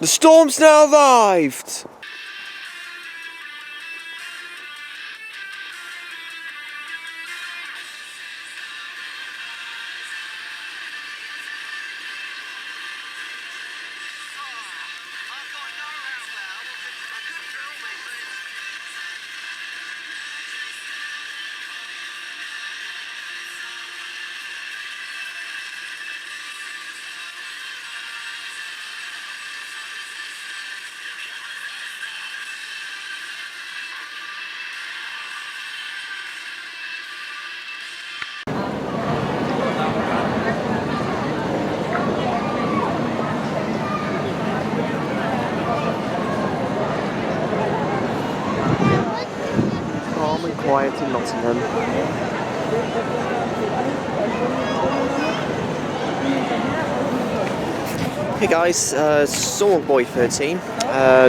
The storm's now arrived! Calm and quiet in Nottingham. Hey guys, Storm Boy 13.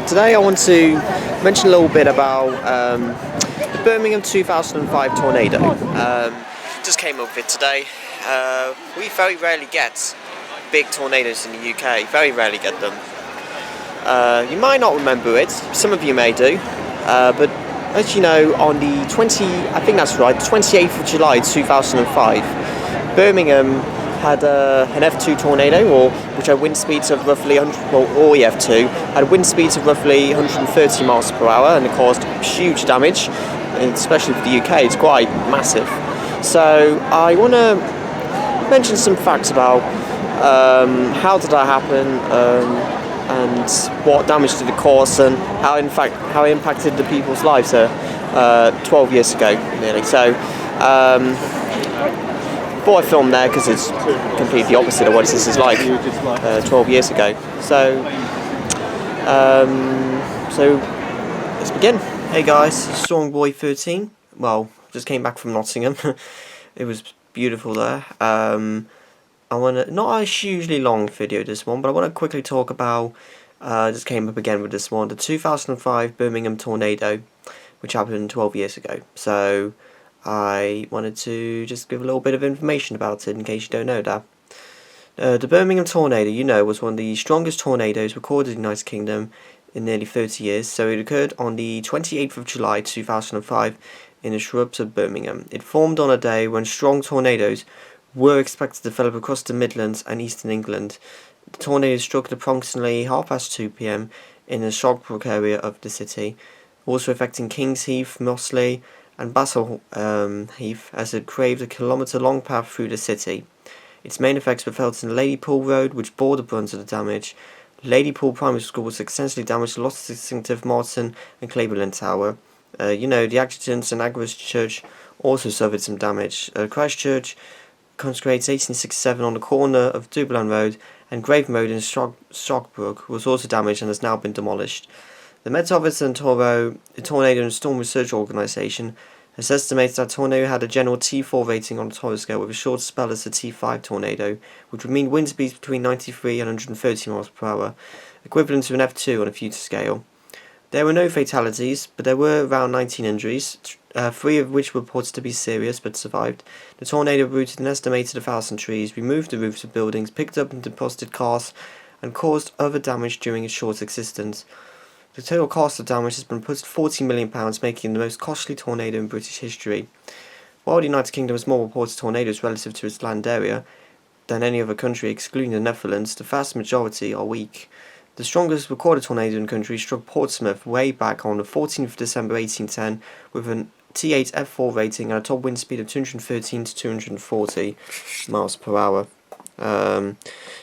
Today I want to mention a little bit about the Birmingham 2005 tornado. Just came up with it today. We very rarely get big tornadoes in the UK, very rarely get them. You might not remember it, some of you may do, but as you know, on the 28th of July 2005, Birmingham had an F2 tornado, which had wind speeds of roughly 100, or F2, had wind speeds of roughly 130 miles per hour, and it caused huge damage, especially for the UK. It's quite massive. So I want to mention some facts about how did that happen, and what damage did it cause, and how it impacted the people's lives 12 years ago, nearly. So before I filmed there, because it's completely opposite of what this is like 12 years ago. So let's begin. Hey guys, Stormboy 13. Well, just came back from Nottingham. It was beautiful there. I want to, not a hugely long video this one, but I want to quickly talk about, just came up again with this one, the 2005 Birmingham tornado, which happened 12 years ago. So I wanted to just give a little bit of information about it in case you don't know that. The Birmingham tornado, was one of the strongest tornadoes recorded in the United Kingdom in nearly 30 years. So it occurred on the 28th of July 2005 in the suburbs of Birmingham. It formed on a day when strong tornadoes were expected to develop across the Midlands and Eastern England. The tornado struck at approximately 2:30 p.m. in the Shogbrook area of the city, also affecting Kings Heath, Mossley and Bassel Heath, as it craved a kilometre-long path through the city. Its main effects were felt in Ladypool Road, which bore the brunt of the damage. Ladypool Primary School was extensively damaged, lost its distinctive Martin and Cleveland Tower. The Adjutants and Agnes Church also suffered some damage. Christchurch, consecrated 1867 on the corner of Dublin Road and Graven Road in Stockbrook, was also damaged and has now been demolished. The Met Office and the Tornado and Storm Research Organisation has estimated that tornado had a general T4 rating on the Tornado scale, with a short spell as a T5 tornado, which would mean wind speeds between 93 and 130 miles per hour, equivalent to an F2 on a future scale. There were no fatalities, but there were around 19 injuries, 3 of which were reported to be serious but survived. The tornado rooted an estimated 1,000 trees, removed the roofs of buildings, picked up and deposited cars, and caused other damage during its short existence. The total cost of damage has been put at £40 million, making it the most costly tornado in British history. While the United Kingdom has more reported tornadoes relative to its land area than any other country, excluding the Netherlands, the vast majority are weak. The strongest recorded tornado in the country struck Portsmouth way back on the 14th of December 1810 with an T8 F4 rating and a top wind speed of 213 to 240 miles per hour.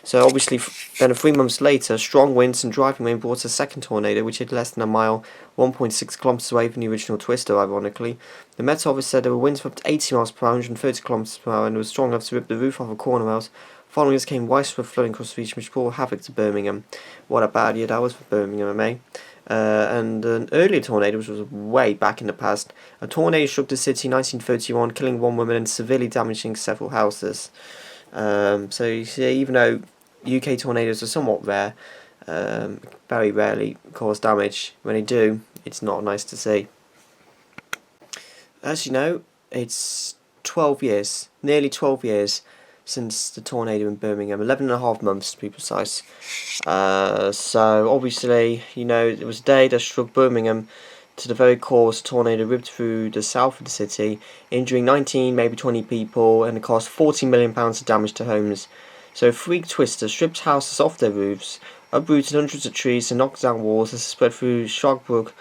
So obviously then 3 months later, strong winds and driving rain brought a second tornado which hit less than a mile, 1.6 kilometers away from the original twister, ironically. The Met Office said there were winds of up to 80 miles per hour, 130 kilometers per hour, and it was strong enough to rip the roof off a corner house. Following this came widespread flooding across the region, which brought havoc to Birmingham. What a bad year that was for Birmingham, eh? And an earlier tornado, which was way back in the past, a tornado struck the city in 1931, killing 1 woman and severely damaging several houses. So you see, even though UK tornadoes are somewhat rare, very rarely cause damage. When they do, it's not nice to see. As you know, it's 12 years, nearly 12 years, since the tornado in Birmingham. 11.5 months to be precise. So obviously, you know, it was a day that struck Birmingham to the very core. As a tornado ripped through the south of the city, injuring 19, maybe 20 people, and it caused £40 million of damage to homes. So a freak twister stripped houses off their roofs, uprooted hundreds of trees and knocked down walls as it spread through Shogbrook,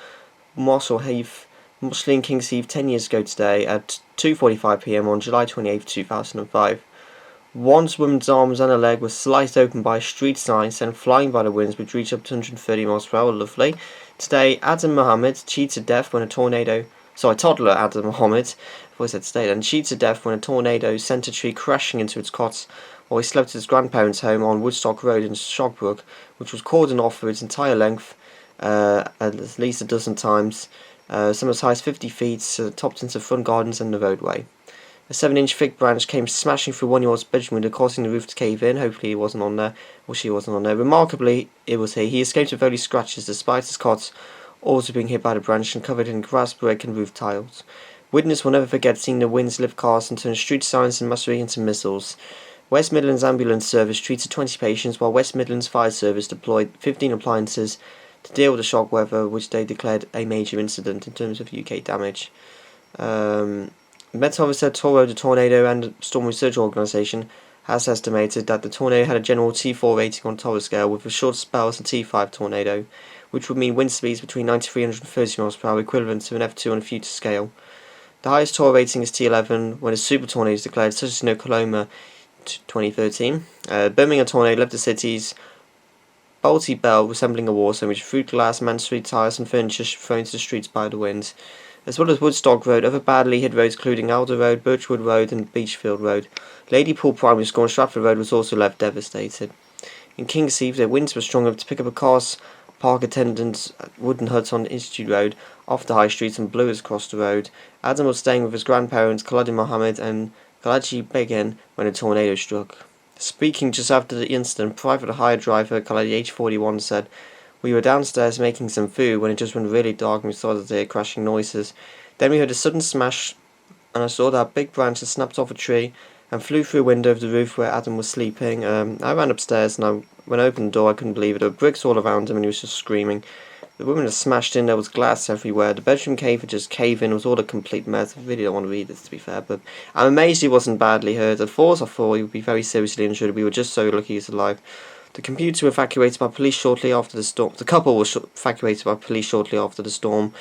Mossel Heath, Musling Kings Heath 10 years ago today at 2:45 p.m. on July 28, 2005. One woman's arms and a leg were sliced open by a street sign sent flying by the winds, which reached up to 130 miles per hour. Lovely. Today, Adam Mohammed cheated to death when a tornado. Toddler Adam Mohammed, I said today then, cheated to death when a tornado sent a tree crashing into its cot while he slept at his grandparents' home on Woodstock Road in Shogbrook, which was cordoned off for its entire length at least a dozen times. Some as high as 50 feet, topped into front gardens and the roadway. A 7-inch thick branch came smashing through 1-year-old's bedroom window, causing the roof to cave in. Hopefully he wasn't on there, or she wasn't on there. Remarkably, it was he. He escaped with only scratches, despite his cot also being hit by the branch and covered in grass, brick and roof tiles. Witness will never forget seeing the winds lift cars and turn street signs in Muskegon into missiles. West Midlands Ambulance Service treated 20 patients, while West Midlands Fire Service deployed 15 appliances to deal with the shock weather, which they declared a major incident in terms of UK damage. Met Officer Toro, the Tornado and Storm Research Organisation, has estimated that the tornado had a general T4 rating on Torah scale, with a short spell as a T5 tornado, which would mean wind speeds between 93 and 130 miles per hour, equivalent to an F2 on a future scale. The highest Torah rating is T11, when a super tornado is declared, such as in Oklahoma 2013. Birmingham tornado left the city's Balti Bell resembling a war zone, with fruit glass, Man Street tires and furniture thrown to the streets by the winds. As well as Woodstock Road, other badly hit roads including Alder Road, Birchwood Road and Beachfield Road. Ladypool Primary School and Stratford Road was also left devastated. In King's Heath, the winds were strong enough to pick up a car's park attendant's wooden hut on Institute Road off the High Street and blew us across the road. Adam was staying with his grandparents, Khalid Mohammed and Kalaji Begin, when a tornado struck. Speaking just after the incident, private hire driver Khalid, age 41, said, "We were downstairs making some food when it just went really dark and we started to hear crashing noises. Then we heard a sudden smash and I saw that big branch that snapped off a tree and flew through a window of the roof where Adam was sleeping. I ran upstairs and when I opened the door I couldn't believe it. There were bricks all around him and he was just screaming. The woman had smashed in, there was glass everywhere. The bedroom cave had just caved in, it was all a complete mess." I really don't want to read this, to be fair, but I'm amazed he wasn't badly hurt. At first I thought he would be very seriously injured. We were just so lucky he's alive. The computer were evacuated by police shortly after the storm. The couple was evacuated by police shortly after the storm,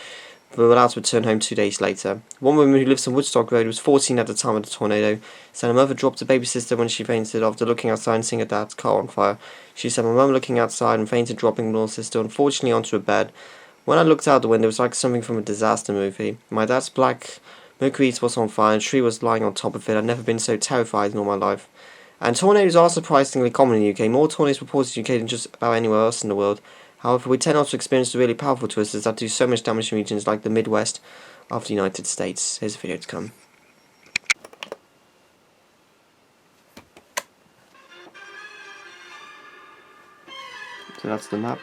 but were allowed to return home 2 days later. One woman who lives on Woodstock Road was 14 at the time of the tornado. Said her mother dropped her baby sister when she fainted after looking outside and seeing her dad's car on fire. She said, "My mum looking outside and fainted, dropping little sister unfortunately onto a bed. When I looked out the window, it was like something from a disaster movie. My dad's black Mercury was on fire and a tree was lying on top of it. I'd never been so terrified in all my life." And tornadoes are surprisingly common in the UK. More tornadoes reported in the UK than just about anywhere else in the world. However, we tend not to experience the really powerful twisters that do so much damage in regions like the Midwest of the United States. Here's a video to come. So that's the map.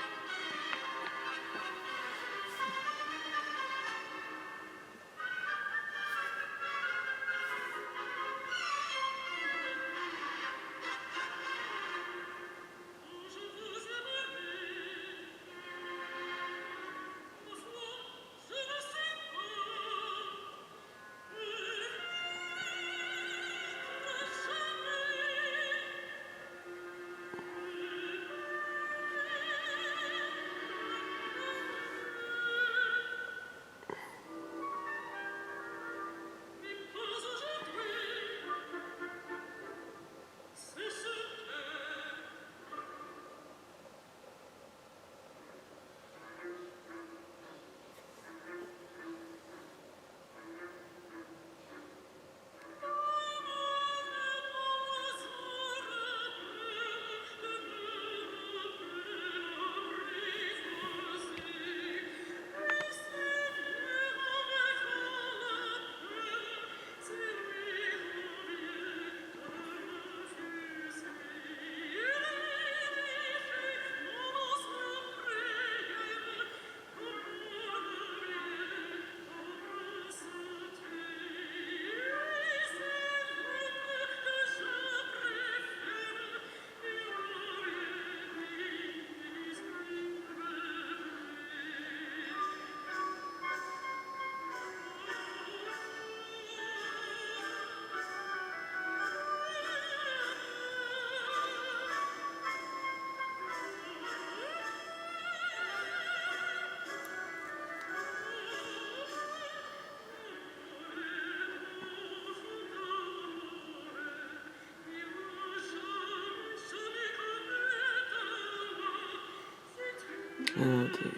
Oh dear.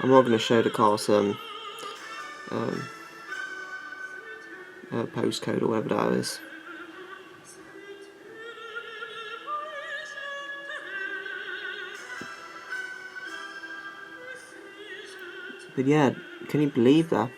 I'm not going to show the car's postcode or whatever that is. But yeah, can you believe that?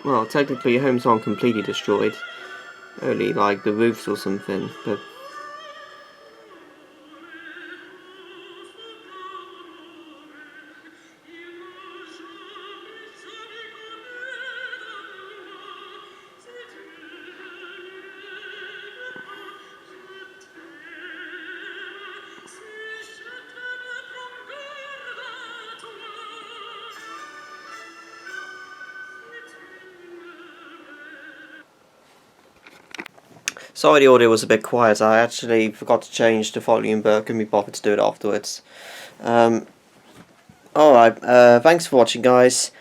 Well, technically your homes aren't completely destroyed. Only like the roofs or something, but sorry the audio was a bit quiet. I actually forgot to change the volume, but couldn't be bothered to do it afterwards. Alright, thanks for watching, guys.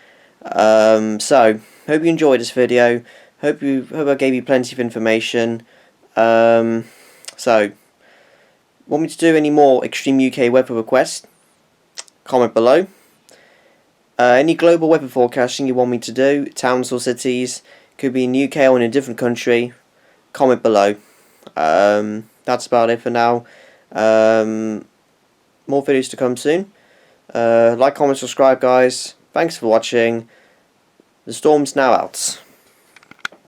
So, hope you enjoyed this video. Hope I gave you plenty of information. So, want me to do any more Extreme UK weather requests? Comment below. Any global weather forecasting you want me to do, towns or cities, could be in the UK or in a different country, comment below. That's about it for now. More videos to come soon. Like, comment, subscribe, guys. Thanks for watching. The storm's now out.